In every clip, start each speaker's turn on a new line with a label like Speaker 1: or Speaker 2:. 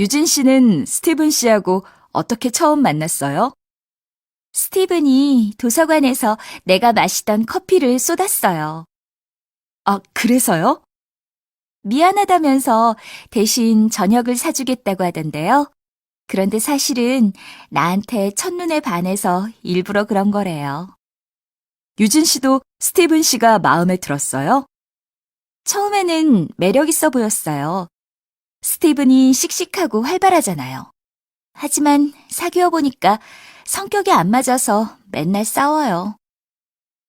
Speaker 1: 유진 씨는 스티븐 씨하고 어떻게 처음 만났어요?
Speaker 2: 스티븐이 도서관에서 내가 마시던 커피를 쏟았어요.
Speaker 1: 아, 그래서요?
Speaker 2: 미안하다면서 대신 저녁을 사주겠다고 하던데요. 그런데 사실은 나한테 첫눈에 반해서 일부러 그런 거래요.
Speaker 1: 유진 씨도 스티븐 씨가 마음에 들었어요?
Speaker 2: 처음에는 매력 있어 보였어요. 스티븐이 씩씩하고 활발하잖아요. 하지만 사귀어 보니까 성격이 안 맞아서 맨날 싸워요.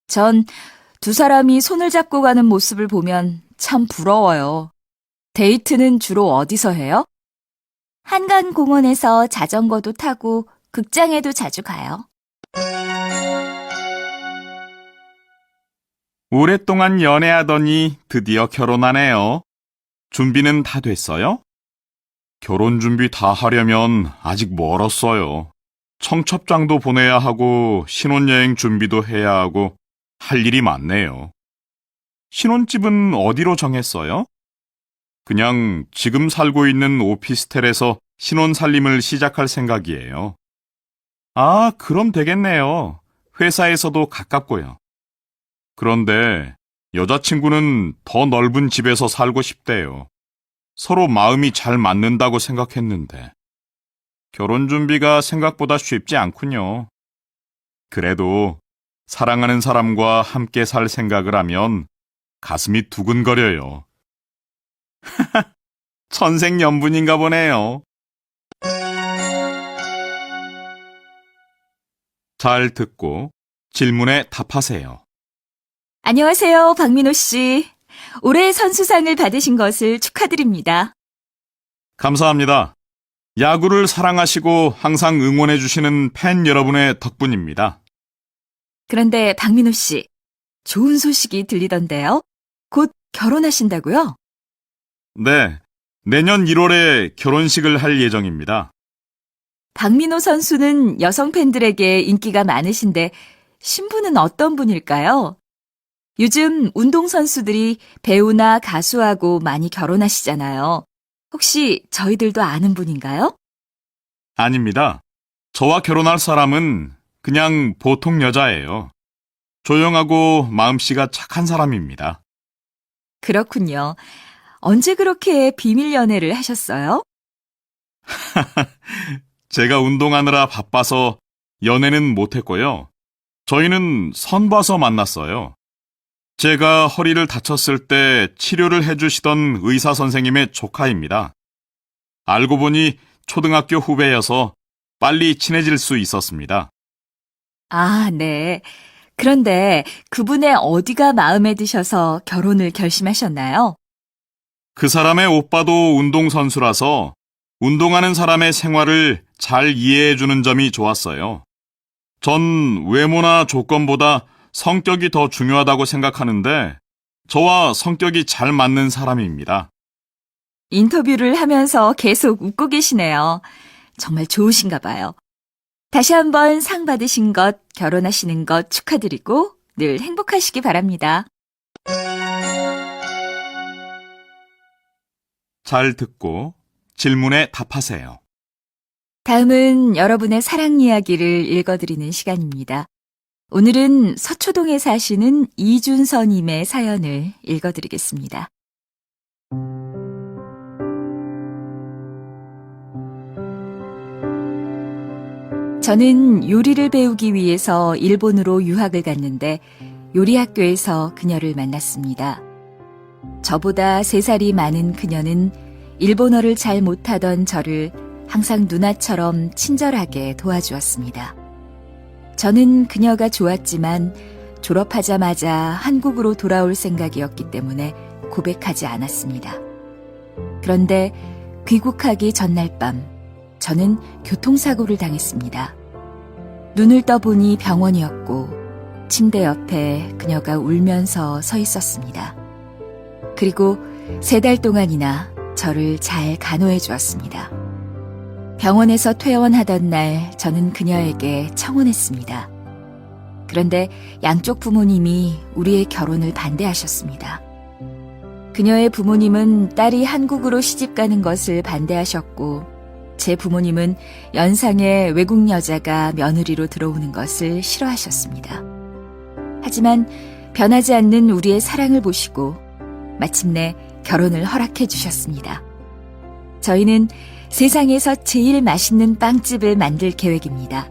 Speaker 1: 전 두 사람이 손을 잡고 가는 모습을 보면 참 부러워요. 데이트는 주로 어디서 해요?
Speaker 2: 한강공원에서 자전거도 타고 극장에도 자주 가요.
Speaker 3: 오랫동안 연애하더니 드디어 결혼하네요. 준비는 다 됐어요? 결혼 준비 다 하려면 아직 멀었어요. 청첩장도 보내야 하고 신혼여행 준비도 해야 하고 할 일이 많네요. 신혼집은 어디로 정했어요? 그냥 지금 살고 있는 오피스텔에서 신혼살림을 시작할 생각이에요. 아, 그럼 되겠네요. 회사에서도 가깝고요. 그런데 여자친구는 더 넓은 집에서 살고 싶대요. 서로 마음이 잘 맞는다고 생각했는데. 결혼 준비가 생각보다 쉽지 않군요. 그래도 사랑하는 사람과 함께 살 생각을 하면 가슴이 두근거려요. 천생연분인가 보네요. 잘 듣고 질문에 답하세요.
Speaker 1: 안녕하세요, 박민호 씨. 올해 선수상을 받으신 것을 축하드립니다.
Speaker 3: 감사합니다. 야구를 사랑하시고 항상 응원해 주시는 팬 여러분의 덕분입니다.
Speaker 1: 그런데 박민호 씨, 좋은 소식이 들리던데요? 곧 결혼하신다고요?
Speaker 3: 네, 내년 1월에 결혼식을 할 예정입니다.
Speaker 1: 박민호 선수는 여성 팬들에게 인기가 많으신데 신부는 어떤 분일까요? 요즘 운동선수들이 배우나 가수하고 많이 결혼하시잖아요. 혹시 저희들도 아는 분인가요?
Speaker 3: 아닙니다. 저와 결혼할 사람은 그냥 보통 여자예요. 조용하고 마음씨가 착한 사람입니다.
Speaker 1: 그렇군요. 언제 그렇게 비밀 연애를 하셨어요?
Speaker 3: 제가 운동하느라 바빠서 연애는 못했고요. 저희는 선 봐서 만났어요. 제가 허리를 다쳤을 때 치료를 해주시던 의사 선생님의 조카입니다. 알고 보니 초등학교 후배여서 빨리 친해질 수 있었습니다.
Speaker 1: 아, 네. 그런데 그분의 어디가 마음에 드셔서 결혼을 결심하셨나요?
Speaker 3: 그 사람의 오빠도 운동선수라서 운동하는 사람의 생활을 잘 이해해주는 점이 좋았어요. 전 외모나 조건보다 성격이 더 중요하다고 생각하는데 저와 성격이 잘 맞는 사람입니다.
Speaker 1: 인터뷰를 하면서 계속 웃고 계시네요. 정말 좋으신가 봐요. 다시 한번 상 받으신 것, 결혼하시는 것 축하드리고 늘 행복하시기 바랍니다.
Speaker 3: 잘 듣고 질문에 답하세요.
Speaker 1: 다음은 여러분의 사랑 이야기를 읽어드리는 시간입니다. 오늘은 서초동에 사시는 이준서님의 사연을 읽어드리겠습니다. 저는 요리를 배우기 위해서 일본으로 유학을 갔는데 요리 학교에서 그녀를 만났습니다. 저보다 3살이 많은 그녀는 일본어를 잘 못하던 저를 항상 누나처럼 친절하게 도와주었습니다. 저는 그녀가 좋았지만 졸업하자마자 한국으로 돌아올 생각이었기 때문에 고백하지 않았습니다. 그런데 귀국하기 전날 밤 저는 교통사고를 당했습니다. 눈을 떠보니 병원이었고 침대 옆에 그녀가 울면서 서 있었습니다. 그리고 3달 동안이나 저를 잘 간호해 주었습니다. 병원에서 퇴원하던 날 저는 그녀에게 청혼했습니다. 그런데 양쪽 부모님이 우리의 결혼을 반대하셨습니다. 그녀의 부모님은 딸이 한국으로 시집가는 것을 반대하셨고 제 부모님은 연상의 외국 여자가 며느리로 들어오는 것을 싫어하셨습니다. 하지만 변하지 않는 우리의 사랑을 보시고 마침내 결혼을 허락해 주셨습니다. 저희는 세상에서 제일 맛있는 빵집을 만들 계획입니다.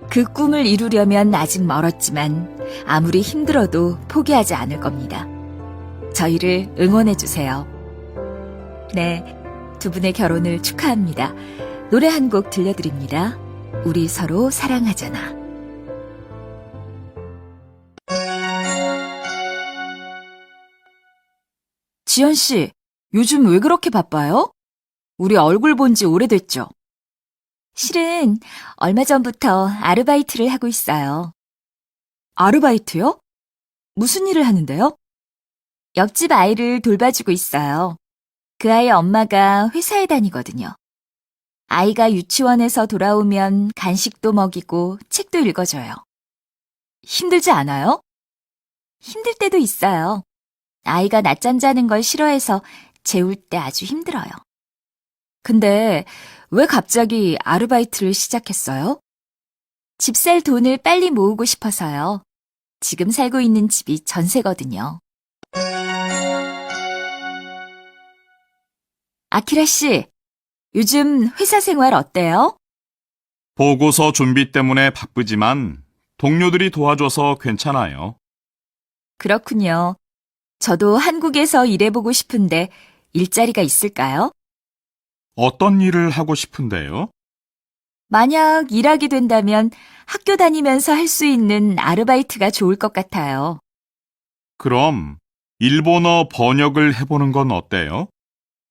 Speaker 1: 그 꿈을 이루려면 아직 멀었지만 아무리 힘들어도 포기하지 않을 겁니다. 저희를 응원해 주세요. 네, 두 분의 결혼을 축하합니다. 노래 한 곡 들려드립니다. 우리 서로 사랑하잖아. 지연 씨, 요즘 왜 그렇게 바빠요? 우리 얼굴 본 지 오래됐죠?
Speaker 2: 실은 얼마 전부터 아르바이트를 하고 있어요.
Speaker 1: 아르바이트요? 무슨 일을 하는데요?
Speaker 2: 옆집 아이를 돌봐주고 있어요. 그 아이 엄마가 회사에 다니거든요. 아이가 유치원에서 돌아오면 간식도 먹이고 책도 읽어줘요.
Speaker 1: 힘들지 않아요?
Speaker 2: 힘들 때도 있어요. 아이가 낮잠 자는 걸 싫어해서 재울 때 아주 힘들어요.
Speaker 1: 근데 왜 갑자기 아르바이트를 시작했어요?
Speaker 2: 집 살 돈을 빨리 모으고 싶어서요. 지금 살고 있는 집이 전세거든요.
Speaker 1: 아키라 씨, 요즘 회사 생활 어때요?
Speaker 3: 보고서 준비 때문에 바쁘지만 동료들이 도와줘서 괜찮아요.
Speaker 1: 그렇군요. 저도 한국에서 일해보고 싶은데 일자리가 있을까요?
Speaker 3: 어떤 일을 하고 싶은데요?
Speaker 1: 만약 일하게 된다면 학교 다니면서 할 수 있는 아르바이트가 좋을 것 같아요.
Speaker 3: 그럼 일본어 번역을 해보는 건 어때요?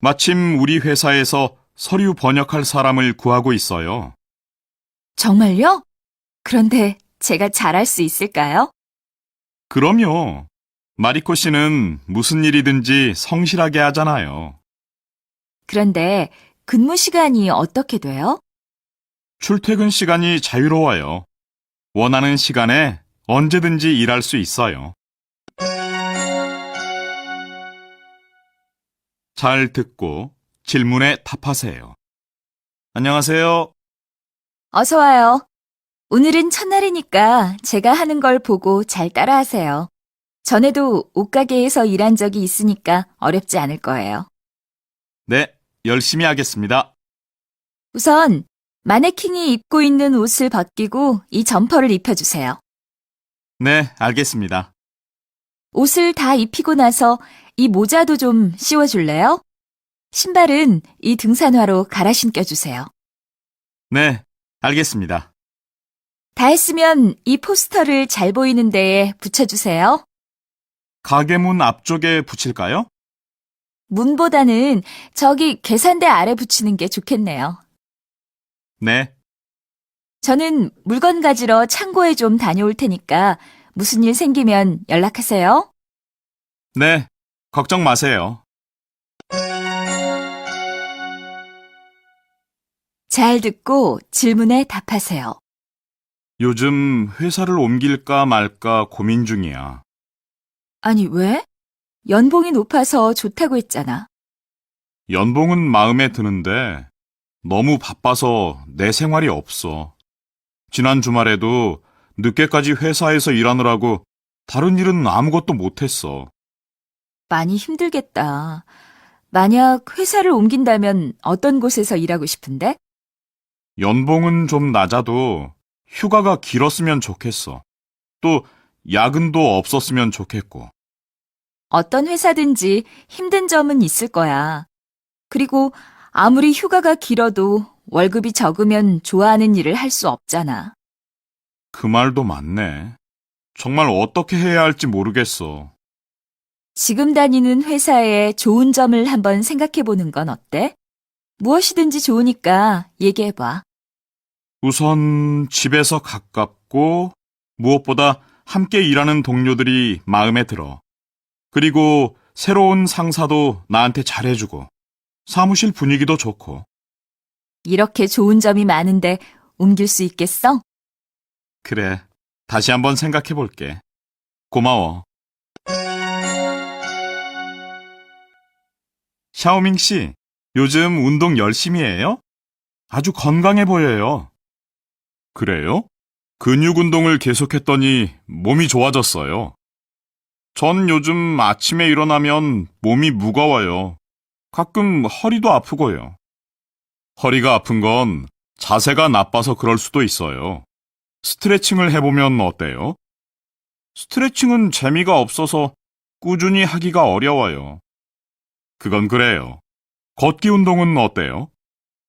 Speaker 3: 마침 우리 회사에서 서류 번역할 사람을 구하고 있어요.
Speaker 1: 정말요? 그런데 제가 잘할 수 있을까요?
Speaker 3: 그럼요. 마리코 씨는 무슨 일이든지 성실하게 하잖아요.
Speaker 1: 그런데 근무 시간이 어떻게 돼요?
Speaker 3: 출퇴근 시간이 자유로워요. 원하는 시간에 언제든지 일할 수 있어요. 잘 듣고 질문에 답하세요. 안녕하세요.
Speaker 1: 어서 와요. 오늘은 첫날이니까 제가 하는 걸 보고 잘 따라하세요. 전에도 옷가게에서 일한 적이 있으니까 어렵지 않을 거예요.
Speaker 3: 네, 열심히 하겠습니다.
Speaker 1: 우선 마네킹이 입고 있는 옷을 벗기고 이 점퍼를 입혀주세요.
Speaker 3: 네, 알겠습니다.
Speaker 1: 옷을 다 입히고 나서 이 모자도 좀 씌워줄래요? 신발은 이 등산화로 갈아 신겨주세요.
Speaker 3: 네, 알겠습니다.
Speaker 1: 다 했으면 이 포스터를 잘 보이는 데에 붙여주세요.
Speaker 3: 가게 문 앞쪽에 붙일까요?
Speaker 1: 문보다는 저기 계산대 아래 붙이는 게 좋겠네요.
Speaker 3: 네,
Speaker 1: 저는 물건 가지러 창고에 좀 다녀올 테니까 무슨 일 생기면 연락하세요.
Speaker 3: 네, 걱정 마세요.
Speaker 1: 잘 듣고 질문에 답하세요.
Speaker 3: 요즘 회사를 옮길까 말까 고민 중이야.
Speaker 1: 아니, 왜? 연봉이 높아서 좋다고 했잖아.
Speaker 3: 연봉은 마음에 드는데 너무 바빠서 내 생활이 없어. 지난 주말에도 늦게까지 회사에서 일하느라고 다른 일은 아무것도 못했어.
Speaker 1: 많이 힘들겠다. 만약 회사를 옮긴다면 어떤 곳에서 일하고 싶은데?
Speaker 3: 연봉은 좀 낮아도 휴가가 길었으면 좋겠어. 또 야근도 없었으면 좋겠고.
Speaker 1: 어떤 회사든지 힘든 점은 있을 거야. 그리고 아무리 휴가가 길어도 월급이 적으면 좋아하는 일을 할 수 없잖아.
Speaker 3: 그 말도 맞네. 정말 어떻게 해야 할지 모르겠어.
Speaker 1: 지금 다니는 회사의 좋은 점을 한번 생각해 보는 건 어때? 무엇이든지 좋으니까 얘기해 봐.
Speaker 3: 우선 집에서 가깝고 무엇보다 함께 일하는 동료들이 마음에 들어. 그리고 새로운 상사도 나한테 잘해주고 사무실 분위기도 좋고.
Speaker 1: 이렇게 좋은 점이 많은데 옮길 수 있겠어?
Speaker 3: 그래, 다시 한번 생각해 볼게. 고마워. 샤오밍 씨, 요즘 운동 열심히 해요? 아주 건강해 보여요. 그래요? 근육 운동을 계속했더니 몸이 좋아졌어요. 전 요즘 아침에 일어나면 몸이 무거워요. 가끔 허리도 아프고요. 허리가 아픈 건 자세가 나빠서 그럴 수도 있어요. 스트레칭을 해보면 어때요? 스트레칭은 재미가 없어서 꾸준히 하기가 어려워요. 그건 그래요. 걷기 운동은 어때요?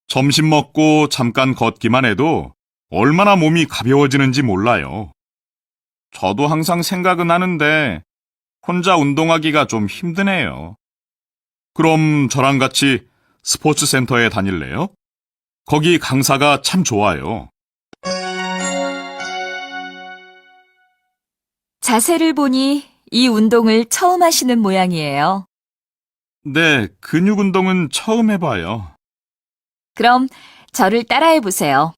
Speaker 3: 점심 먹고 잠깐 걷기만 해도 얼마나 몸이 가벼워지는지 몰라요. 저도 항상 생각은 하는데 혼자 운동하기가 좀 힘드네요. 그럼 저랑 같이 스포츠 센터에 다닐래요? 거기 강사가 참 좋아요.
Speaker 1: 자세를 보니 이 운동을 처음 하시는 모양이에요.
Speaker 3: 네, 근육 운동은 처음 해봐요.
Speaker 1: 그럼 저를 따라해 보세요.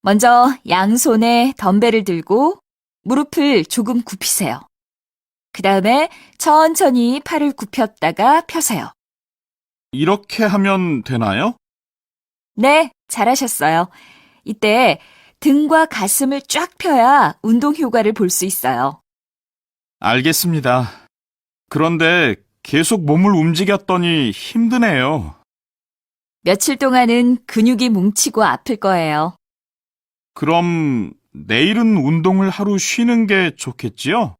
Speaker 1: 먼저 양손에 덤벨을 들고 무릎을 조금 굽히세요. 그 다음에 천천히 팔을 굽혔다가 펴세요.
Speaker 3: 이렇게 하면 되나요?
Speaker 1: 네, 잘하셨어요. 이때 등과 가슴을 쫙 펴야 운동 효과를 볼 수 있어요.
Speaker 3: 알겠습니다. 그런데 계속 몸을 움직였더니 힘드네요.
Speaker 1: 며칠 동안은 근육이 뭉치고 아플 거예요.
Speaker 3: 그럼 내일은 운동을 하루 쉬는 게 좋겠지요?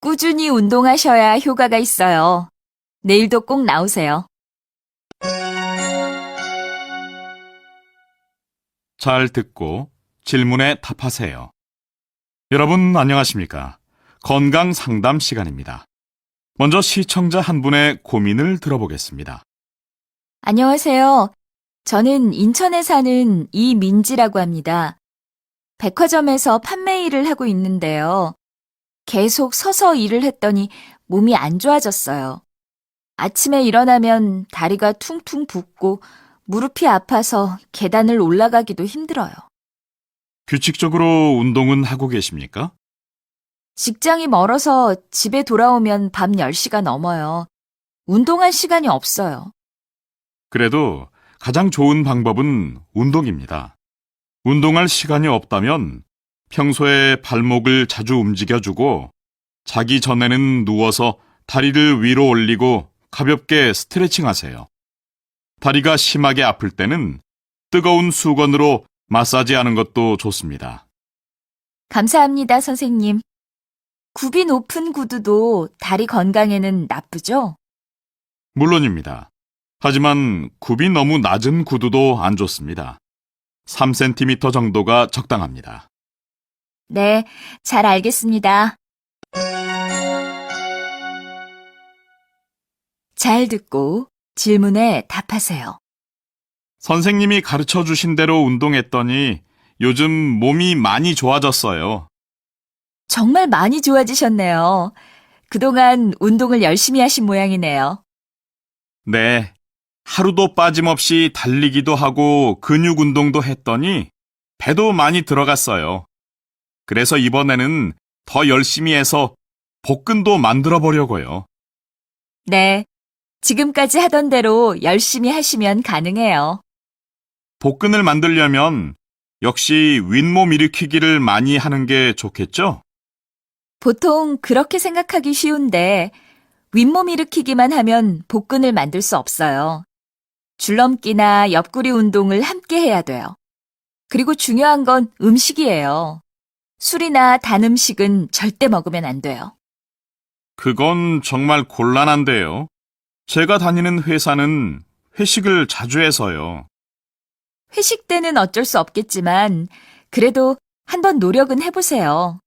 Speaker 1: 꾸준히 운동하셔야 효과가 있어요. 내일도 꼭 나오세요.
Speaker 3: 잘 듣고 질문에 답하세요. 여러분 안녕하십니까? 건강 상담 시간입니다. 먼저 시청자 한 분의 고민을 들어보겠습니다.
Speaker 1: 안녕하세요. 저는 인천에 사는 이민지라고 합니다. 백화점에서 판매 일을 하고 있는데요. 계속 서서 일을 했더니 몸이 안 좋아졌어요. 아침에 일어나면 다리가 퉁퉁 붓고 무릎이 아파서 계단을 올라가기도 힘들어요.
Speaker 3: 규칙적으로 운동은 하고 계십니까?
Speaker 1: 직장이 멀어서 집에 돌아오면 밤 10시가 넘어요. 운동할 시간이 없어요.
Speaker 3: 그래도 가장 좋은 방법은 운동입니다. 운동할 시간이 없다면 평소에 발목을 자주 움직여주고 자기 전에는 누워서 다리를 위로 올리고 가볍게 스트레칭 하세요. 다리가 심하게 아플 때는 뜨거운 수건으로 마사지하는 것도 좋습니다.
Speaker 1: 감사합니다, 선생님. 굽이 높은 구두도 다리 건강에는 나쁘죠?
Speaker 3: 물론입니다. 하지만 굽이 너무 낮은 구두도 안 좋습니다. 3cm 정도가 적당합니다.
Speaker 1: 네, 잘 알겠습니다. 잘 듣고 질문에 답하세요.
Speaker 3: 선생님이 가르쳐 주신 대로 운동했더니 요즘 몸이 많이 좋아졌어요.
Speaker 1: 정말 많이 좋아지셨네요. 그동안 운동을 열심히 하신 모양이네요.
Speaker 3: 네. 하루도 빠짐없이 달리기도 하고 근육 운동도 했더니 배도 많이 들어갔어요. 그래서 이번에는 더 열심히 해서 복근도 만들어 보려고요.
Speaker 1: 네, 지금까지 하던 대로 열심히 하시면 가능해요.
Speaker 3: 복근을 만들려면 역시 윗몸 일으키기를 많이 하는 게 좋겠죠?
Speaker 1: 보통 그렇게 생각하기 쉬운데 윗몸 일으키기만 하면 복근을 만들 수 없어요. 줄넘기나 옆구리 운동을 함께 해야 돼요. 그리고 중요한 건 음식이에요. 술이나 단 음식은 절대 먹으면 안 돼요.
Speaker 3: 그건 정말 곤란한데요. 제가 다니는 회사는 회식을 자주 해서요.
Speaker 1: 회식 때는 어쩔 수 없겠지만 그래도 한번 노력은 해보세요.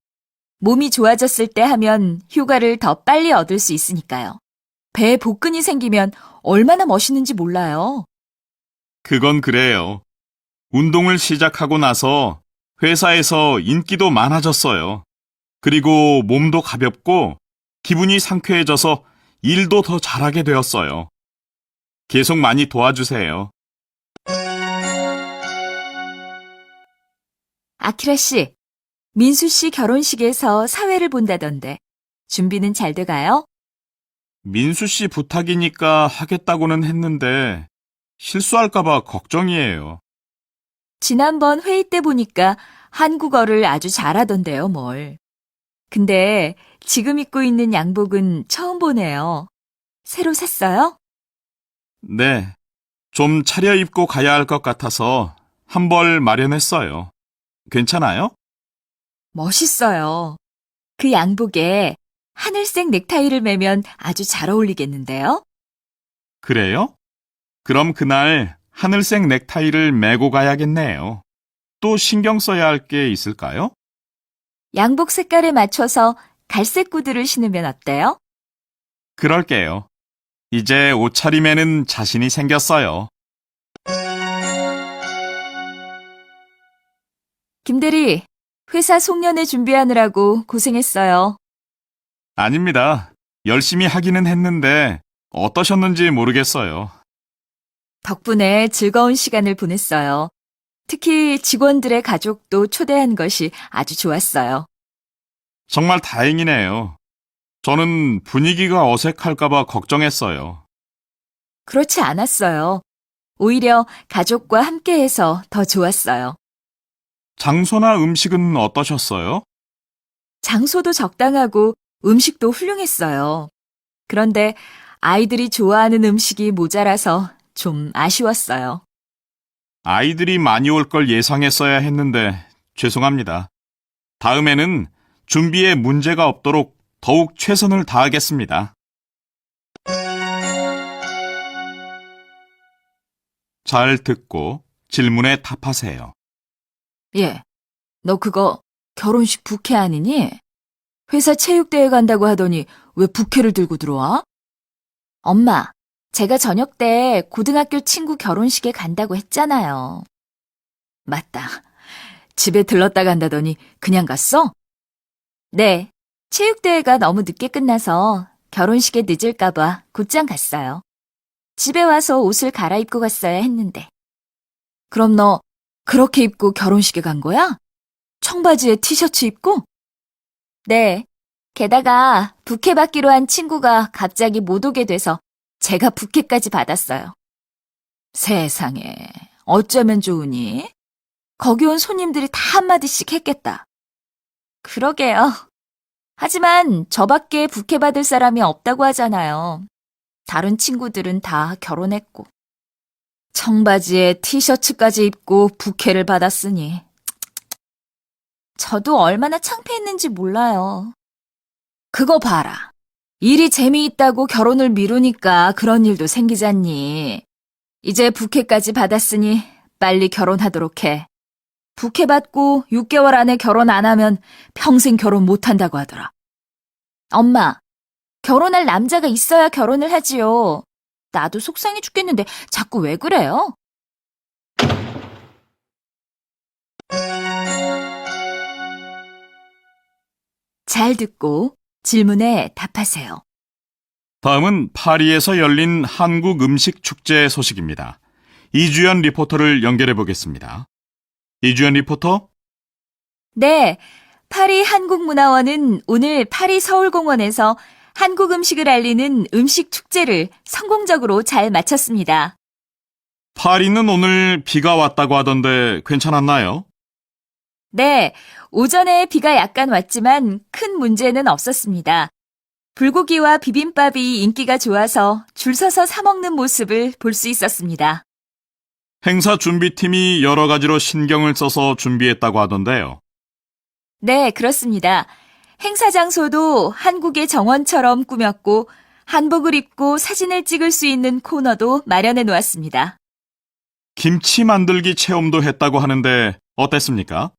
Speaker 1: 몸이 좋아졌을 때 하면 효과를 더 빨리 얻을 수 있으니까요. 배에 복근이 생기면 얼마나 멋있는지 몰라요.
Speaker 3: 그건 그래요. 운동을 시작하고 나서 회사에서 인기도 많아졌어요. 그리고 몸도 가볍고 기분이 상쾌해져서 일도 더 잘하게 되었어요. 계속 많이 도와주세요.
Speaker 1: 아키라 씨, 민수 씨 결혼식에서 사회를 본다던데 준비는 잘 돼가요?
Speaker 3: 민수 씨 부탁이니까 하겠다고는 했는데 실수할까봐 걱정이에요.
Speaker 1: 지난번 회의 때 보니까 한국어를 아주 잘하던데요, 뭘. 근데 지금 입고 있는 양복은 처음 보네요. 새로 샀어요?
Speaker 3: 네, 좀 차려입고 가야 할 것 같아서 한 벌 마련했어요. 괜찮아요?
Speaker 1: 멋있어요. 그 양복에 하늘색 넥타이를 매면 아주 잘 어울리겠는데요?
Speaker 3: 그래요? 그럼 그날 하늘색 넥타이를 매고 가야겠네요. 또 신경 써야 할 게 있을까요?
Speaker 1: 양복 색깔에 맞춰서 갈색 구두를 신으면 어때요?
Speaker 3: 그럴게요. 이제 옷차림에는 자신이 생겼어요.
Speaker 1: 김대리, 회사 송년회 준비하느라고 고생했어요.
Speaker 3: 아닙니다. 열심히 하기는 했는데 어떠셨는지 모르겠어요.
Speaker 1: 덕분에 즐거운 시간을 보냈어요. 특히 직원들의 가족도 초대한 것이 아주 좋았어요.
Speaker 3: 정말 다행이네요. 저는 분위기가 어색할까봐 걱정했어요.
Speaker 1: 그렇지 않았어요. 오히려 가족과 함께해서 더 좋았어요.
Speaker 3: 장소나 음식은 어떠셨어요?
Speaker 1: 장소도 적당하고 음식도 훌륭했어요. 그런데 아이들이 좋아하는 음식이 모자라서 좀 아쉬웠어요.
Speaker 3: 아이들이 많이 올 걸 예상했어야 했는데 죄송합니다. 다음에는 준비에 문제가 없도록 더욱 최선을 다하겠습니다. 잘 듣고 질문에 답하세요.
Speaker 1: 예, 너 그거 결혼식 부케 아니니? 회사 체육대회 간다고 하더니 왜 부케를 들고 들어와? 엄마, 제가 저녁 때 고등학교 친구 결혼식에 간다고 했잖아요. 맞다. 집에 들렀다 간다더니 그냥 갔어? 네, 체육대회가 너무 늦게 끝나서 결혼식에 늦을까봐 곧장 갔어요. 집에 와서 옷을 갈아입고 갔어야 했는데. 그럼 너 그렇게 입고 결혼식에 간 거야? 청바지에 티셔츠 입고? 네. 게다가 부케 받기로 한 친구가 갑자기 못 오게 돼서 제가 부케까지 받았어요. 세상에, 어쩌면 좋으니? 거기 온 손님들이 다 한마디씩 했겠다. 그러게요. 하지만 저밖에 부케 받을 사람이 없다고 하잖아요. 다른 친구들은 다 결혼했고. 청바지에 티셔츠까지 입고 부케를 받았으니. 저도 얼마나 창피했는지 몰라요. 그거 봐라. 일이 재미있다고 결혼을 미루니까 그런 일도 생기잖니. 이제 부케까지 받았으니 빨리 결혼하도록 해. 부케 받고 6개월 안에 결혼 안 하면 평생 결혼 못 한다고 하더라. 엄마, 결혼할 남자가 있어야 결혼을 하지요. 나도 속상해 죽겠는데 자꾸 왜 그래요? 잘 듣고 질문에 답하세요.
Speaker 3: 다음은 파리에서 열린 한국 음식 축제 소식입니다. 이주연 리포터를 연결해 보겠습니다. 이주연 리포터?
Speaker 1: 네, 파리 한국문화원은 오늘 파리 서울공원에서 한국 음식을 알리는 음식 축제를 성공적으로 잘 마쳤습니다.
Speaker 3: 파리는 오늘 비가 왔다고 하던데 괜찮았나요?
Speaker 1: 네, 오전에 비가 약간 왔지만 큰 문제는 없었습니다. 불고기와 비빔밥이 인기가 좋아서 줄 서서 사 먹는 모습을 볼 수 있었습니다.
Speaker 3: 행사 준비팀이 여러 가지로 신경을 써서 준비했다고 하던데요.
Speaker 1: 네, 그렇습니다. 행사 장소도 한국의 정원처럼 꾸몄고 한복을 입고 사진을 찍을 수 있는 코너도 마련해 놓았습니다.
Speaker 3: 김치 만들기 체험도 했다고 하는데 어땠습니까?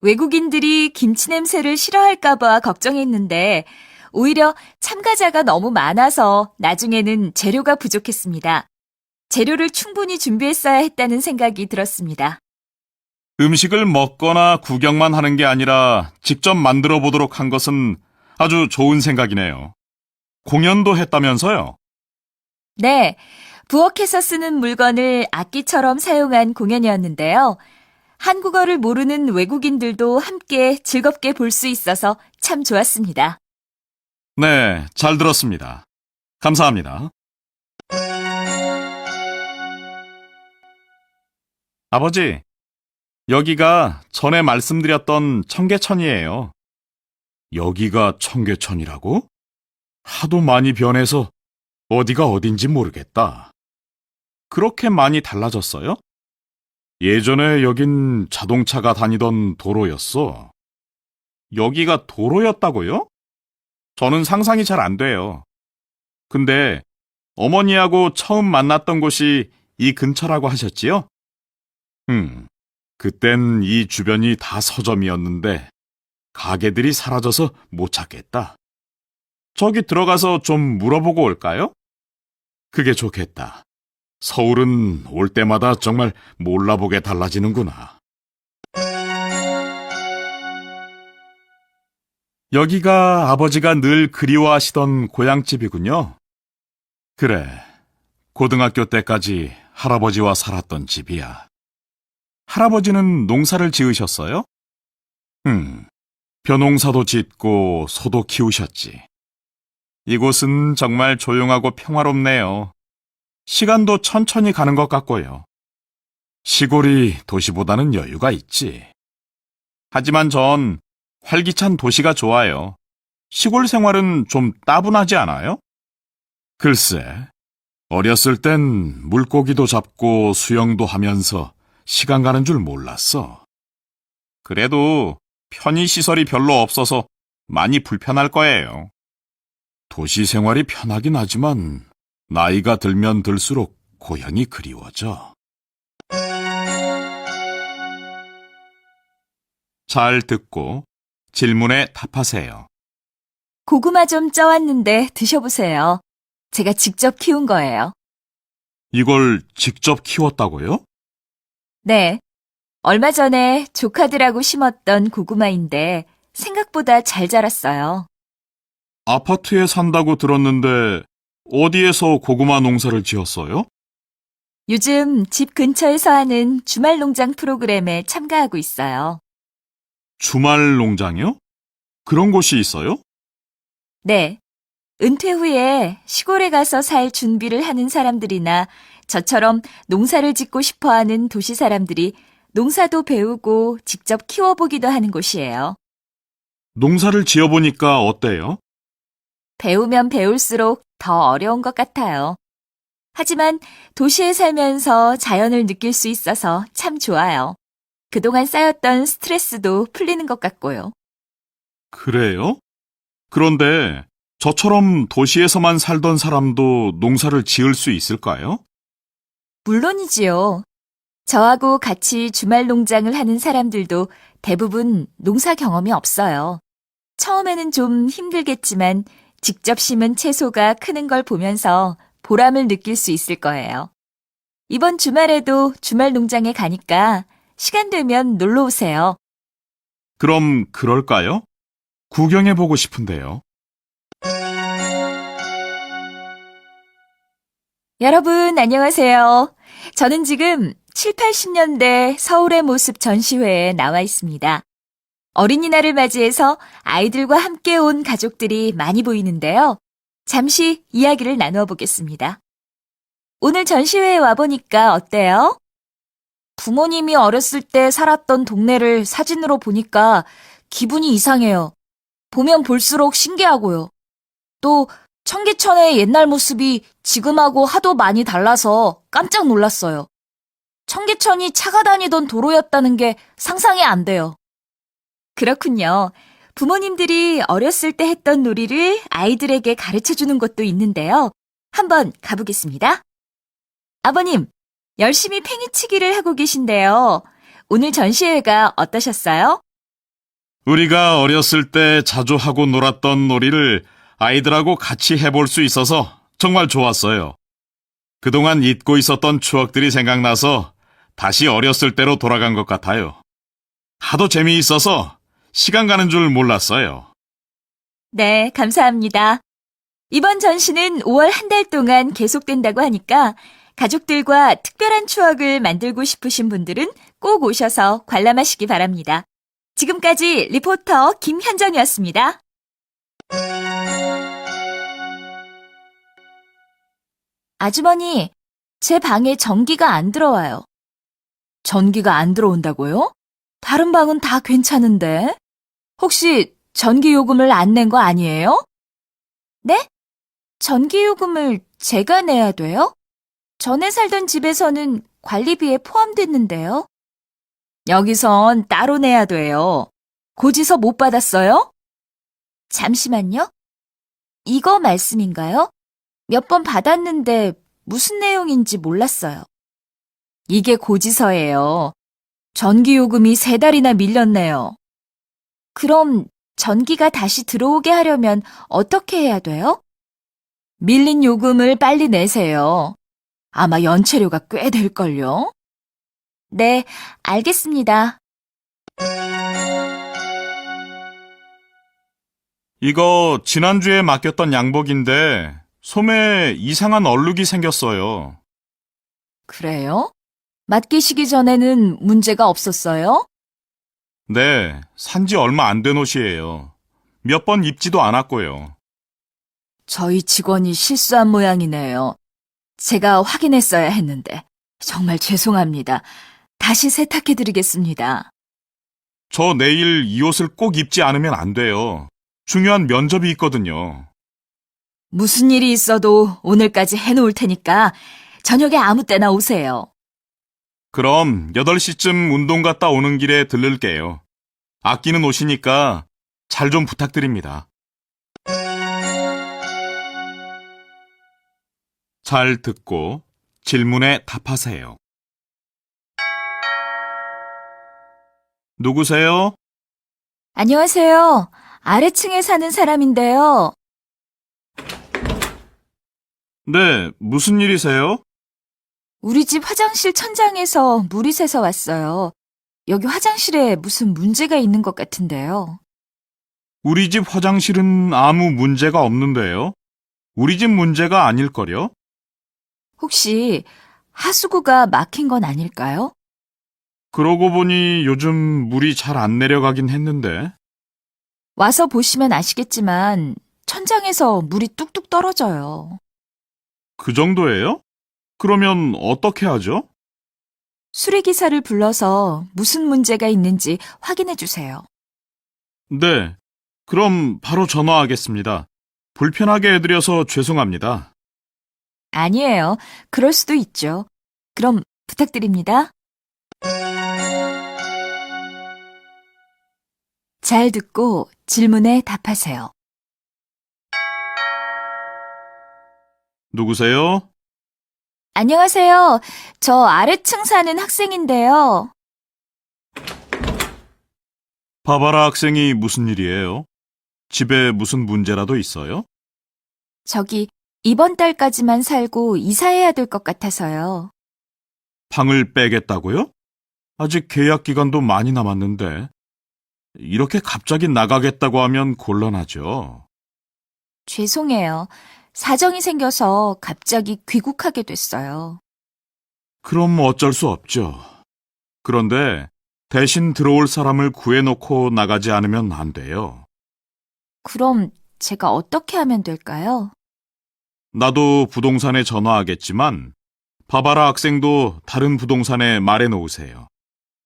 Speaker 1: 외국인들이 김치 냄새를 싫어할까봐 걱정했는데 오히려 참가자가 너무 많아서 나중에는 재료가 부족했습니다. 재료를 충분히 준비했어야 했다는 생각이 들었습니다.
Speaker 3: 음식을 먹거나 구경만 하는 게 아니라 직접 만들어 보도록 한 것은 아주 좋은 생각이네요. 공연도 했다면서요?
Speaker 1: 네, 부엌에서 쓰는 물건을 악기처럼 사용한 공연이었는데요. 한국어를 모르는 외국인들도 함께 즐겁게 볼 수 있어서 참 좋았습니다.
Speaker 3: 네, 잘 들었습니다. 감사합니다. 아버지, 여기가 전에 말씀드렸던 청계천이에요. 여기가 청계천이라고? 하도 많이 변해서 어디가 어딘지 모르겠다. 그렇게 많이 달라졌어요? 예전에 여긴 자동차가 다니던 도로였어. 여기가 도로였다고요? 저는 상상이 잘 안 돼요. 근데 어머니하고 처음 만났던 곳이 이 근처라고 하셨지요? 그땐 이 주변이 다 서점이었는데 가게들이 사라져서 못 찾겠다. 저기 들어가서 좀 물어보고 올까요? 그게 좋겠다. 서울은 올 때마다 정말 몰라보게 달라지는구나. 여기가 아버지가 늘 그리워하시던 고향집이군요. 그래, 고등학교 때까지 할아버지와 살았던 집이야. 할아버지는 농사를 지으셨어요? 벼농사도 짓고 소도 키우셨지. 이곳은 정말 조용하고 평화롭네요. 시간도 천천히 가는 것 같고요. 시골이 도시보다는 여유가 있지. 하지만 전 활기찬 도시가 좋아요. 시골 생활은 좀 따분하지 않아요? 글쎄, 어렸을 땐 물고기도 잡고 수영도 하면서 시간 가는 줄 몰랐어. 그래도 편의시설이 별로 없어서 많이 불편할 거예요. 도시 생활이 편하긴 하지만 나이가 들면 들수록 고향이 그리워져. 잘 듣고 질문에 답하세요.
Speaker 1: 고구마 좀 쪄왔는데 드셔보세요. 제가 직접 키운 거예요.
Speaker 3: 이걸 직접 키웠다고요?
Speaker 1: 네. 얼마 전에 조카들하고 심었던 고구마인데 생각보다 잘 자랐어요.
Speaker 3: 아파트에 산다고 들었는데 어디에서 고구마 농사를 지었어요?
Speaker 1: 요즘 집 근처에서 하는 주말 농장 프로그램에 참가하고 있어요.
Speaker 3: 주말 농장이요? 그런 곳이 있어요?
Speaker 1: 네. 은퇴 후에 시골에 가서 살 준비를 하는 사람들이나 저처럼 농사를 짓고 싶어 하는 도시 사람들이 농사도 배우고 직접 키워보기도 하는 곳이에요.
Speaker 3: 농사를 지어보니까 어때요?
Speaker 1: 배우면 배울수록 더 어려운 것 같아요. 하지만 도시에 살면서 자연을 느낄 수 있어서 참 좋아요. 그동안 쌓였던 스트레스도 풀리는 것 같고요.
Speaker 3: 그래요? 그런데 저처럼 도시에서만 살던 사람도 농사를 지을 수 있을까요?
Speaker 1: 물론이지요. 저하고 같이 주말 농장을 하는 사람들도 대부분 농사 경험이 없어요. 처음에는 좀 힘들겠지만 직접 심은 채소가 크는 걸 보면서 보람을 느낄 수 있을 거예요. 이번 주말에도 주말 농장에 가니까 시간 되면 놀러 오세요.
Speaker 3: 그럼 그럴까요? 구경해보고 싶은데요.
Speaker 1: 여러분, 안녕하세요. 저는 지금 7, 80년대 서울의 모습 전시회에 나와 있습니다. 어린이날을 맞이해서 아이들과 함께 온 가족들이 많이 보이는데요. 잠시 이야기를 나누어 보겠습니다. 오늘 전시회에 와보니까 어때요? 부모님이 어렸을 때 살았던 동네를 사진으로 보니까 기분이 이상해요. 보면 볼수록 신기하고요. 또 청계천의 옛날 모습이 지금하고 하도 많이 달라서 깜짝 놀랐어요. 청계천이 차가 다니던 도로였다는 게 상상이 안 돼요. 그렇군요. 부모님들이 어렸을 때 했던 놀이를 아이들에게 가르쳐주는 곳도 있는데요. 한번 가보겠습니다. 아버님, 열심히 팽이치기를 하고 계신데요. 오늘 전시회가 어떠셨어요?
Speaker 3: 우리가 어렸을 때 자주 하고 놀았던 놀이를 아이들하고 같이 해볼 수 있어서 정말 좋았어요. 그동안 잊고 있었던 추억들이 생각나서 다시 어렸을 때로 돌아간 것 같아요. 하도 재미있어서 시간 가는 줄 몰랐어요.
Speaker 1: 네, 감사합니다. 이번 전시는 5월 한 달 동안 계속된다고 하니까 가족들과 특별한 추억을 만들고 싶으신 분들은 꼭 오셔서 관람하시기 바랍니다. 지금까지 리포터 김현정이었습니다. 아주머니, 제 방에 전기가 안 들어와요. 전기가 안 들어온다고요? 다른 방은 다 괜찮은데? 혹시 전기요금을 안 낸 거 아니에요?
Speaker 2: 네? 전기요금을 제가 내야 돼요? 전에 살던 집에서는 관리비에 포함됐는데요.
Speaker 1: 여기선 따로 내야 돼요. 고지서 못 받았어요?
Speaker 2: 잠시만요. 이거 말씀인가요? 몇 번 받았는데 무슨 내용인지 몰랐어요.
Speaker 1: 이게 고지서예요. 전기요금이 3달이나 밀렸네요.
Speaker 2: 그럼 전기가 다시 들어오게 하려면 어떻게 해야 돼요?
Speaker 1: 밀린 요금을 빨리 내세요. 아마 연체료가 꽤 될걸요?
Speaker 2: 네, 알겠습니다.
Speaker 3: 이거 지난주에 맡겼던 양복인데 소매에 이상한 얼룩이 생겼어요.
Speaker 1: 그래요? 맡기시기 전에는 문제가 없었어요?
Speaker 3: 네, 산지 얼마 안 된 옷이에요. 몇 번 입지도 않았고요.
Speaker 1: 저희 직원이 실수한 모양이네요. 제가 확인했어야 했는데 정말 죄송합니다. 다시 세탁해드리겠습니다.
Speaker 3: 저 내일 이 옷을 꼭 입지 않으면 안 돼요. 중요한 면접이 있거든요.
Speaker 1: 무슨 일이 있어도 오늘까지 해놓을 테니까 저녁에 아무 때나 오세요.
Speaker 3: 그럼 8시쯤 운동 갔다 오는 길에 들를게요. 아끼는 옷이니까 잘 좀 부탁드립니다. 잘 듣고 질문에 답하세요. 누구세요?
Speaker 1: 안녕하세요. 아래층에 사는 사람인데요.
Speaker 3: 네, 무슨 일이세요?
Speaker 1: 우리 집 화장실 천장에서 물이 새서 왔어요. 여기 화장실에 무슨 문제가 있는 것 같은데요.
Speaker 3: 우리 집 화장실은 아무 문제가 없는데요. 우리 집 문제가 아닐걸요?
Speaker 1: 혹시 하수구가 막힌 건 아닐까요?
Speaker 3: 그러고 보니 요즘 물이 잘 안 내려가긴 했는데.
Speaker 1: 와서 보시면 아시겠지만 천장에서 물이 뚝뚝 떨어져요.
Speaker 3: 그 정도예요? 그러면 어떻게 하죠?
Speaker 1: 수리기사를 불러서 무슨 문제가 있는지 확인해 주세요.
Speaker 3: 네, 그럼 바로 전화하겠습니다. 불편하게 해드려서 죄송합니다.
Speaker 1: 아니에요. 그럴 수도 있죠. 그럼 부탁드립니다. 잘 듣고 질문에 답하세요.
Speaker 3: 누구세요?
Speaker 2: 안녕하세요. 저 아래층 사는 학생인데요.
Speaker 3: 바바라 학생이 무슨 일이에요? 집에 무슨 문제라도 있어요?
Speaker 2: 저기 이번 달까지만 살고 이사해야 될 것 같아서요.
Speaker 3: 방을 빼겠다고요? 아직 계약 기간도 많이 남았는데. 이렇게 갑자기 나가겠다고 하면 곤란하죠.
Speaker 2: 죄송해요. 사정이 생겨서 갑자기 귀국하게 됐어요.
Speaker 3: 그럼 어쩔 수 없죠. 그런데 대신 들어올 사람을 구해놓고 나가지 않으면 안 돼요.
Speaker 2: 그럼 제가 어떻게 하면 될까요?
Speaker 3: 나도 부동산에 전화하겠지만 바바라 학생도 다른 부동산에 말해놓으세요.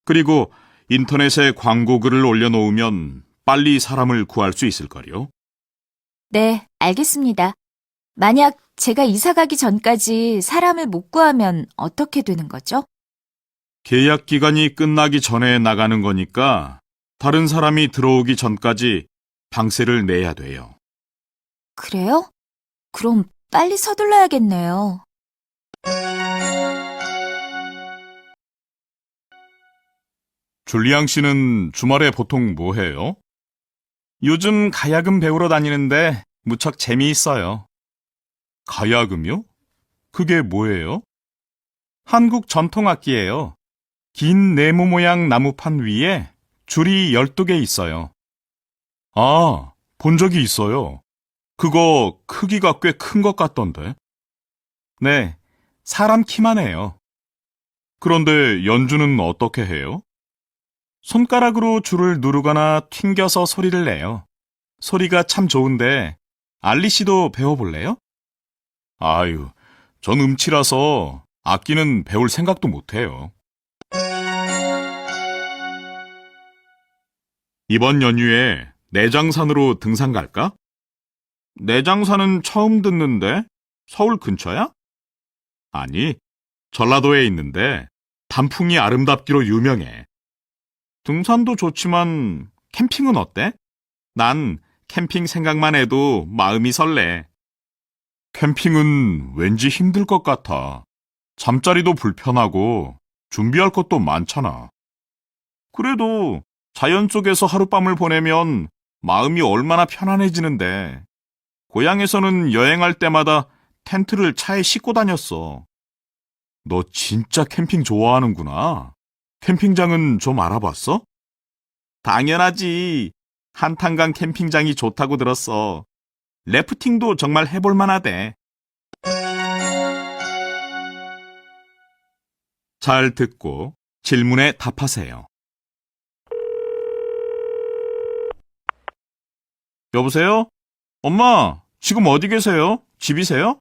Speaker 3: 그리고 인터넷에 광고 글을 올려놓으면 빨리 사람을 구할 수 있을걸요?
Speaker 2: 네, 알겠습니다. 만약 제가 이사 가기 전까지 사람을 못 구하면 어떻게 되는 거죠?
Speaker 3: 계약 기간이 끝나기 전에 나가는 거니까 다른 사람이 들어오기 전까지 방세를 내야 돼요.
Speaker 2: 그래요? 그럼 빨리 서둘러야겠네요.
Speaker 3: 줄리앙 씨는 주말에 보통 뭐 해요? 요즘 가야금 배우러 다니는데 무척 재미있어요. 가야금요? 그게 뭐예요? 한국 전통악기예요. 긴 네모 모양 나무판 위에 줄이 12개 있어요. 아, 본 적이 있어요. 그거 크기가 꽤 큰 것 같던데. 네, 사람 키만 해요. 그런데 연주는 어떻게 해요? 손가락으로 줄을 누르거나 튕겨서 소리를 내요. 소리가 참 좋은데 알리 씨도 배워볼래요? 아유, 전 음치라서 악기는 배울 생각도 못해요. 이번 연휴에 내장산으로 등산 갈까? 내장산은 처음 듣는데 서울 근처야? 아니, 전라도에 있는데 단풍이 아름답기로 유명해. 등산도 좋지만 캠핑은 어때? 난 캠핑 생각만 해도 마음이 설레. 캠핑은 왠지 힘들 것 같아. 잠자리도 불편하고 준비할 것도 많잖아. 그래도 자연 속에서 하룻밤을 보내면 마음이 얼마나 편안해지는데. 고향에서는 여행할 때마다 텐트를 차에 싣고 다녔어. 너 진짜 캠핑 좋아하는구나. 캠핑장은 좀 알아봤어? 당연하지. 한탄강 캠핑장이 좋다고 들었어. 래프팅도 정말 해볼 만하대. 잘 듣고 질문에 답하세요. 여보세요? 엄마, 지금 어디 계세요? 집이세요?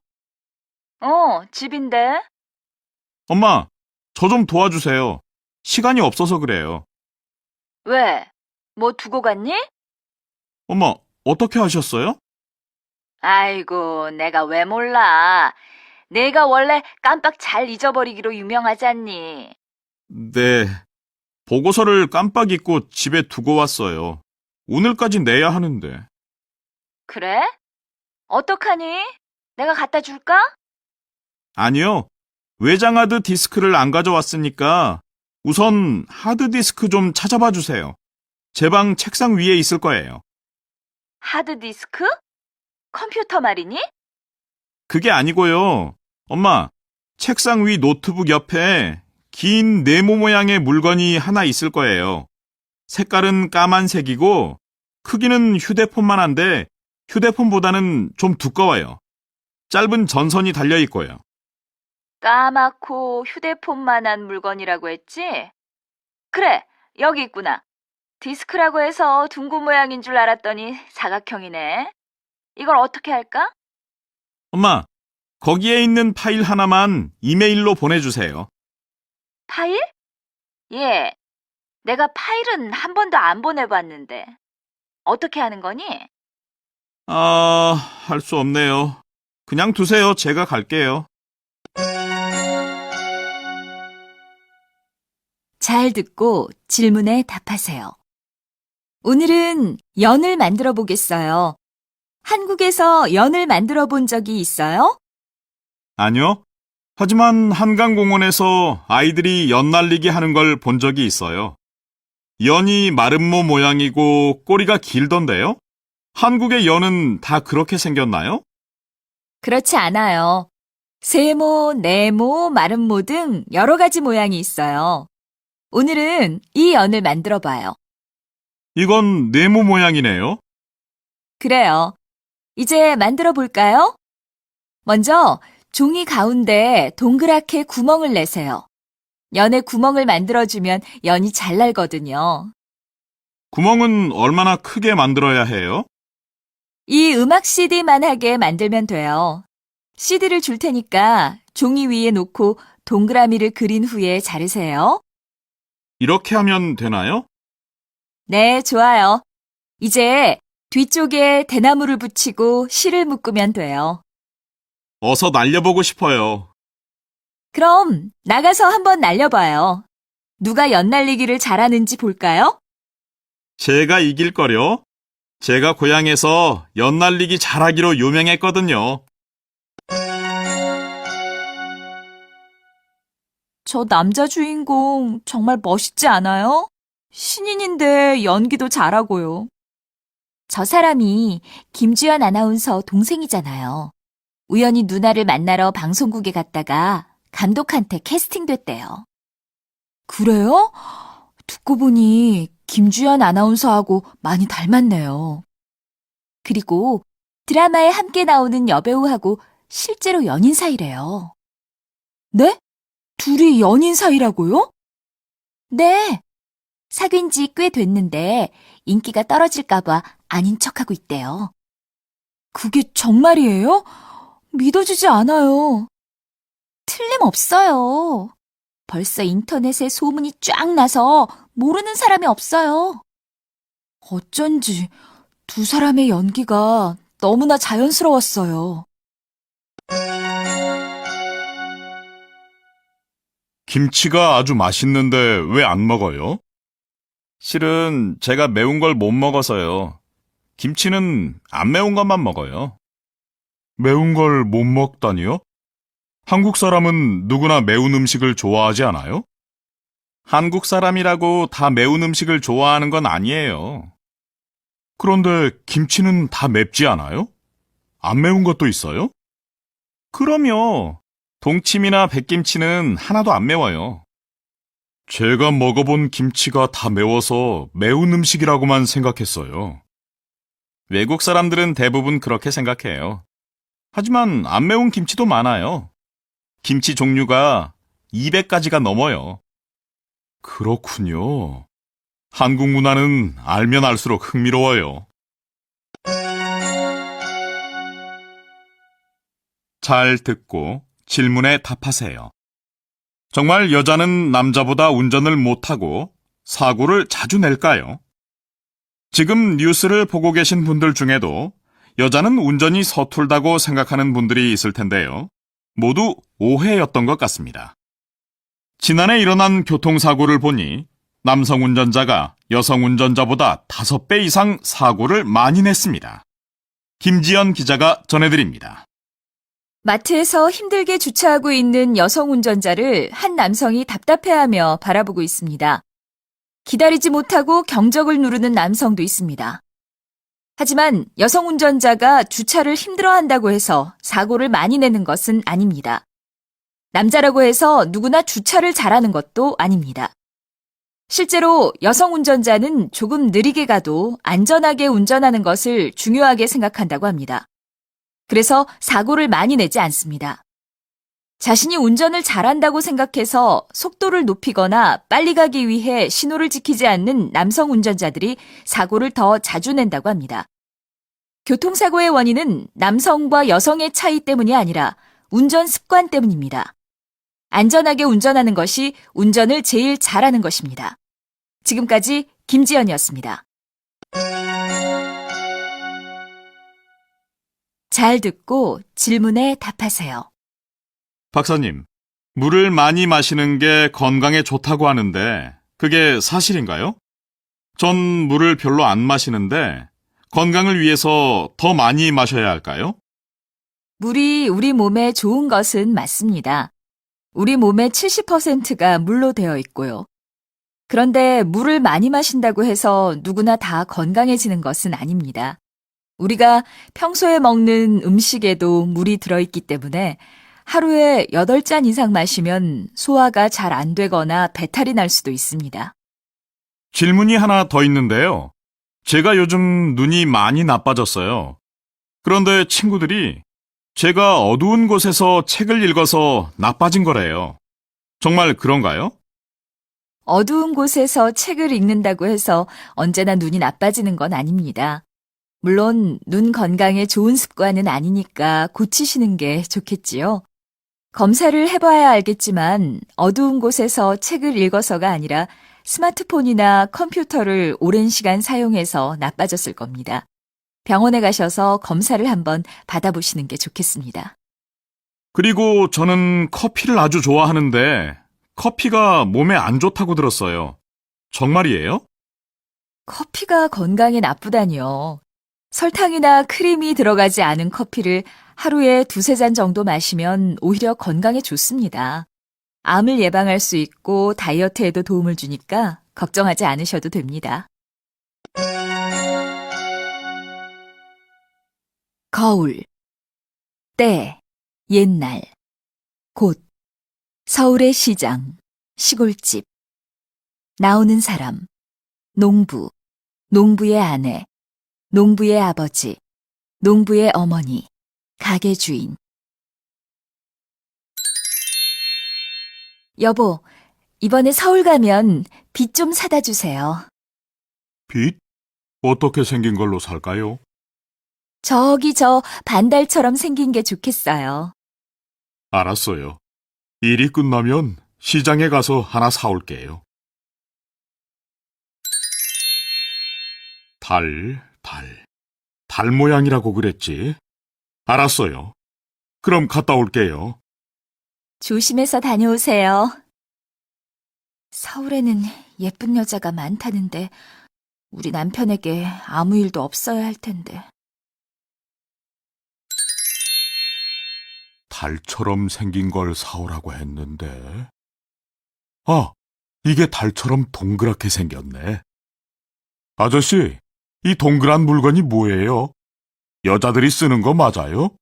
Speaker 1: 집인데.
Speaker 3: 엄마, 저 좀 도와주세요. 시간이 없어서 그래요.
Speaker 1: 왜? 뭐 두고 갔니?
Speaker 3: 엄마, 어떻게 하셨어요?
Speaker 1: 아이고, 내가 왜 몰라. 내가 원래 깜빡 잘 잊어버리기로 유명하잖니.
Speaker 3: 네, 보고서를 깜빡 잊고 집에 두고 왔어요. 오늘까지 내야 하는데.
Speaker 1: 그래? 어떡하니? 내가 갖다 줄까?
Speaker 3: 아니요, 외장 하드 디스크를 안 가져왔으니까 우선 하드 디스크 좀 찾아봐 주세요. 제 방 책상 위에 있을 거예요.
Speaker 1: 하드디스크? 컴퓨터 말이니?
Speaker 3: 그게 아니고요. 엄마, 책상 위 노트북 옆에 긴 네모 모양의 물건이 하나 있을 거예요. 색깔은 까만색이고 크기는 휴대폰만 한데 휴대폰보다는 좀 두꺼워요. 짧은 전선이 달려 있고요.
Speaker 1: 까맣고 휴대폰만한 물건이라고 했지? 그래, 여기 있구나. 디스크라고 해서 둥근 모양인 줄 알았더니 사각형이네. 이걸 어떻게 할까?
Speaker 3: 엄마, 거기에 있는 파일 하나만 이메일로 보내주세요.
Speaker 1: 파일? 예, 내가 파일은 한 번도 안 보내봤는데. 어떻게 하는 거니?
Speaker 3: 할 수 없네요. 그냥 두세요. 제가 갈게요.
Speaker 2: 잘 듣고 질문에 답하세요. 오늘은 연을 만들어 보겠어요. 한국에서 연을 만들어 본 적이 있어요?
Speaker 3: 아니요. 하지만 한강공원에서 아이들이 연 날리기 하는 걸 본 적이 있어요. 연이 마름모 모양이고 꼬리가 길던데요? 한국의 연은 다 그렇게 생겼나요?
Speaker 2: 그렇지 않아요. 세모, 네모, 마름모 등 여러 가지 모양이 있어요. 오늘은 이 연을 만들어 봐요.
Speaker 3: 이건 네모 모양이네요.
Speaker 2: 그래요. 이제 만들어 볼까요? 먼저 종이 가운데 동그랗게 구멍을 내세요. 연에 구멍을 만들어주면 연이 잘 날거든요.
Speaker 3: 구멍은 얼마나 크게 만들어야 해요?
Speaker 2: 이 음악 CD만 하게 만들면 돼요. CD를 줄 테니까 종이 위에 놓고 동그라미를 그린 후에 자르세요.
Speaker 3: 이렇게 하면 되나요?
Speaker 2: 네, 좋아요. 이제 뒤쪽에 대나무를 붙이고 실을 묶으면 돼요.
Speaker 3: 어서 날려보고 싶어요.
Speaker 2: 그럼 나가서 한번 날려봐요. 누가 연 날리기를 잘하는지 볼까요?
Speaker 3: 제가 이길 거려. 제가 고향에서 연 날리기 잘하기로 유명했거든요.
Speaker 2: 저 남자 주인공 정말 멋있지 않아요? 신인인데 연기도 잘하고요. 저 사람이 김주연 아나운서 동생이잖아요. 우연히 누나를 만나러 방송국에 갔다가 감독한테 캐스팅됐대요. 그래요? 듣고 보니 김주연 아나운서하고 많이 닮았네요. 그리고 드라마에 함께 나오는 여배우하고 실제로 연인 사이래요. 네? 둘이 연인 사이라고요? 네. 사귄 지 꽤 됐는데 인기가 떨어질까봐 아닌 척하고 있대요. 그게 정말이에요? 믿어지지 않아요. 틀림없어요. 벌써 인터넷에 소문이 쫙 나서 모르는 사람이 없어요. 어쩐지 두 사람의 연기가 너무나 자연스러웠어요.
Speaker 3: 김치가 아주 맛있는데 왜 안 먹어요? 실은 제가 매운 걸 못 먹어서요. 김치는 안 매운 것만 먹어요. 매운 걸 못 먹다니요? 한국 사람은 누구나 매운 음식을 좋아하지 않아요? 한국 사람이라고 다 매운 음식을 좋아하는 건 아니에요. 그런데 김치는 다 맵지 않아요? 안 매운 것도 있어요? 그럼요. 동치미나 백김치는 하나도 안 매워요. 제가 먹어본 김치가 다 매워서 매운 음식이라고만 생각했어요. 외국 사람들은 대부분 그렇게 생각해요. 하지만 안 매운 김치도 많아요. 김치 종류가 200가지가 넘어요. 그렇군요. 한국 문화는 알면 알수록 흥미로워요. 잘 듣고 질문에 답하세요. 정말 여자는 남자보다 운전을 못하고 사고를 자주 낼까요? 지금 뉴스를 보고 계신 분들 중에도 여자는 운전이 서툴다고 생각하는 분들이 있을 텐데요. 모두 오해였던 것 같습니다. 지난해 일어난 교통사고를 보니 남성 운전자가 여성 운전자보다 5배 이상 사고를 많이 냈습니다. 김지연 기자가 전해드립니다.
Speaker 2: 마트에서 힘들게 주차하고 있는 여성 운전자를 한 남성이 답답해하며 바라보고 있습니다. 기다리지 못하고 경적을 누르는 남성도 있습니다. 하지만 여성 운전자가 주차를 힘들어한다고 해서 사고를 많이 내는 것은 아닙니다. 남자라고 해서 누구나 주차를 잘하는 것도 아닙니다. 실제로 여성 운전자는 조금 느리게 가도 안전하게 운전하는 것을 중요하게 생각한다고 합니다. 그래서 사고를 많이 내지 않습니다. 자신이 운전을 잘한다고 생각해서 속도를 높이거나 빨리 가기 위해 신호를 지키지 않는 남성 운전자들이 사고를 더 자주 낸다고 합니다. 교통사고의 원인은 남성과 여성의 차이 때문이 아니라 운전 습관 때문입니다. 안전하게 운전하는 것이 운전을 제일 잘하는 것입니다. 지금까지 김지연이었습니다. 잘 듣고 질문에 답하세요.
Speaker 3: 박사님, 물을 많이 마시는 게 건강에 좋다고 하는데 그게 사실인가요? 전 물을 별로 안 마시는데 건강을 위해서 더 많이 마셔야 할까요?
Speaker 2: 물이 우리 몸에 좋은 것은 맞습니다. 우리 몸의 70%가 물로 되어 있고요. 그런데 물을 많이 마신다고 해서 누구나 다 건강해지는 것은 아닙니다. 우리가 평소에 먹는 음식에도 물이 들어있기 때문에 하루에 8잔 이상 마시면 소화가 잘 안 되거나 배탈이 날 수도 있습니다.
Speaker 3: 질문이 하나 더 있는데요. 제가 요즘 눈이 많이 나빠졌어요. 그런데 친구들이 제가 어두운 곳에서 책을 읽어서 나빠진 거래요. 정말 그런가요?
Speaker 2: 어두운 곳에서 책을 읽는다고 해서 언제나 눈이 나빠지는 건 아닙니다. 물론 눈 건강에 좋은 습관은 아니니까 고치시는 게 좋겠지요. 검사를 해봐야 알겠지만 어두운 곳에서 책을 읽어서가 아니라 스마트폰이나 컴퓨터를 오랜 시간 사용해서 나빠졌을 겁니다. 병원에 가셔서 검사를 한번 받아보시는 게 좋겠습니다.
Speaker 3: 그리고 저는 커피를 아주 좋아하는데 커피가 몸에 안 좋다고 들었어요. 정말이에요?
Speaker 2: 커피가 건강에 나쁘다니요. 설탕이나 크림이 들어가지 않은 커피를 하루에 2~3잔 정도 마시면 오히려 건강에 좋습니다. 암을 예방할 수 있고 다이어트에도 도움을 주니까 걱정하지 않으셔도 됩니다. 거울, 때, 옛날, 곳, 서울의 시장, 시골집, 나오는 사람, 농부, 농부의 아내, 농부의 아버지, 농부의 어머니, 가게 주인. 여보, 이번에 서울 가면 빗 좀 사다 주세요.
Speaker 3: 빛? 어떻게 생긴 걸로 살까요?
Speaker 2: 저기 저 반달처럼 생긴 게 좋겠어요.
Speaker 3: 알았어요. 일이 끝나면 시장에 가서 하나 사올게요. 달 모양이라고 그랬지? 알았어요. 그럼 갔다 올게요.
Speaker 2: 조심해서 다녀오세요. 서울에는 예쁜 여자가 많다는데 우리 남편에게 아무 일도 없어야 할 텐데.
Speaker 3: 달처럼 생긴 걸 사오라고 했는데. 아, 이게 달처럼 동그랗게 생겼네. 아저씨, 이 동그란 물건이 뭐예요? 여자들이 쓰는 거 맞아요?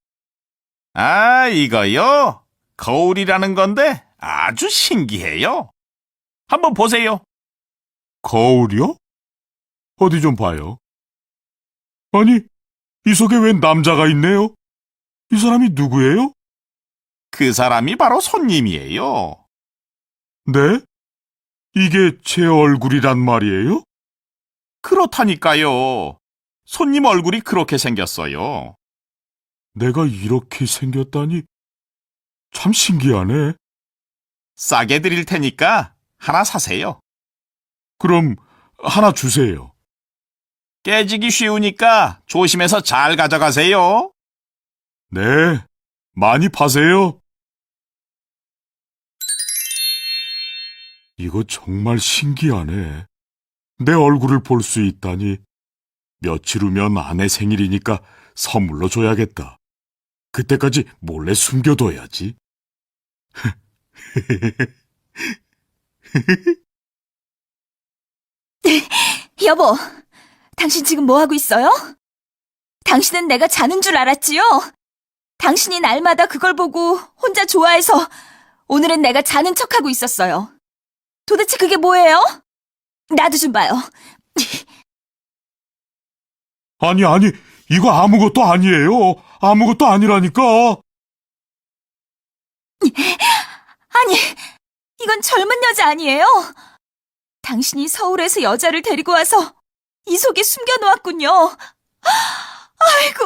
Speaker 4: 아, 이거요? 거울이라는 건데 아주 신기해요. 한번 보세요.
Speaker 3: 거울이요? 어디 좀 봐요. 아니, 이 속에 웬 남자가 있네요? 이 사람이 누구예요?
Speaker 4: 그 사람이 바로 손님이에요.
Speaker 3: 네? 이게 제 얼굴이란 말이에요?
Speaker 4: 그렇다니까요. 손님 얼굴이 그렇게 생겼어요.
Speaker 3: 내가 이렇게 생겼다니 참 신기하네.
Speaker 4: 싸게 드릴 테니까 하나 사세요.
Speaker 3: 그럼 하나 주세요.
Speaker 4: 깨지기 쉬우니까 조심해서 잘 가져가세요.
Speaker 3: 네, 많이 파세요. 이거 정말 신기하네. 내 얼굴을 볼 수 있다니. 며칠 후면 아내 생일이니까 선물로 줘야겠다. 그때까지 몰래 숨겨둬야지.
Speaker 2: 여보, 당신 지금 뭐 하고 있어요? 당신은 내가 자는 줄 알았지요? 당신이 날마다 그걸 보고 혼자 좋아해서 오늘은 내가 자는 척하고 있었어요. 도대체 그게 뭐예요? 나도 좀 봐요.
Speaker 3: 아니, 이거 아무것도 아니에요. 아무것도 아니라니까.
Speaker 2: 아니, 이건 젊은 여자 아니에요? 당신이 서울에서 여자를 데리고 와서 이 속에 숨겨놓았군요. 아이고,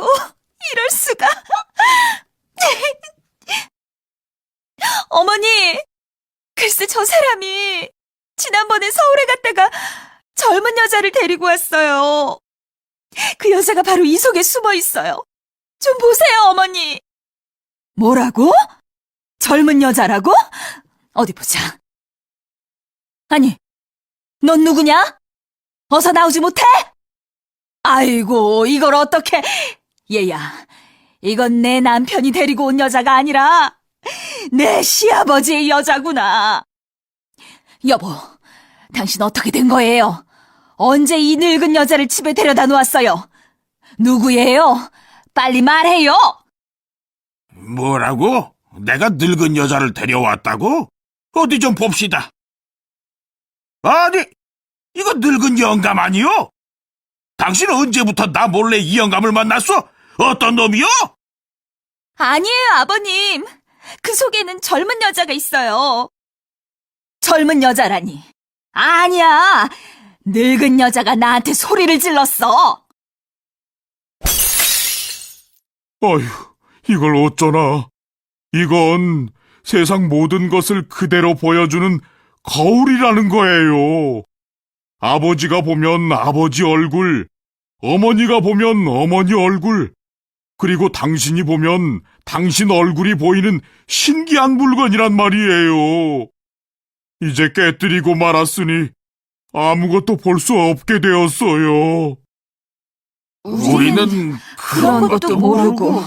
Speaker 2: 이럴 수가. 어머니, 글쎄 저 사람이 지난번에 서울에 갔다가 젊은 여자를 데리고 왔어요. 그 여자가 바로 이 속에 숨어 있어요. 좀 보세요, 어머니. 뭐라고? 젊은 여자라고? 어디 보자. 아니, 넌 누구냐? 어서 나오지 못해? 아이고, 이걸 어떻게... 얘야, 이건 내 남편이 데리고 온 여자가 아니라 내 시아버지의 여자구나. 여보, 당신 어떻게 된 거예요? 언제 이 늙은 여자를 집에 데려다 놓았어요? 누구예요? 빨리 말해요.
Speaker 4: 뭐라고? 내가 늙은 여자를 데려왔다고? 어디 좀 봅시다. 아니, 이거 늙은 영감 아니요? 당신은 언제부터 나 몰래 이 영감을 만났어? 어떤 놈이요?
Speaker 2: 아니에요, 아버님. 그 속에는 젊은 여자가 있어요. 젊은 여자라니. 아니야. 늙은 여자가 나한테 소리를 질렀어.
Speaker 3: 어휴, 이걸 어쩌나. 이건 세상 모든 것을 그대로 보여주는 거울이라는 거예요. 아버지가 보면 아버지 얼굴, 어머니가 보면 어머니 얼굴, 그리고 당신이 보면 당신 얼굴이 보이는 신기한 물건이란 말이에요. 이제 깨뜨리고 말았으니 아무것도 볼 수 없게 되었어요.
Speaker 4: 우리는
Speaker 2: 그런 것도 모르고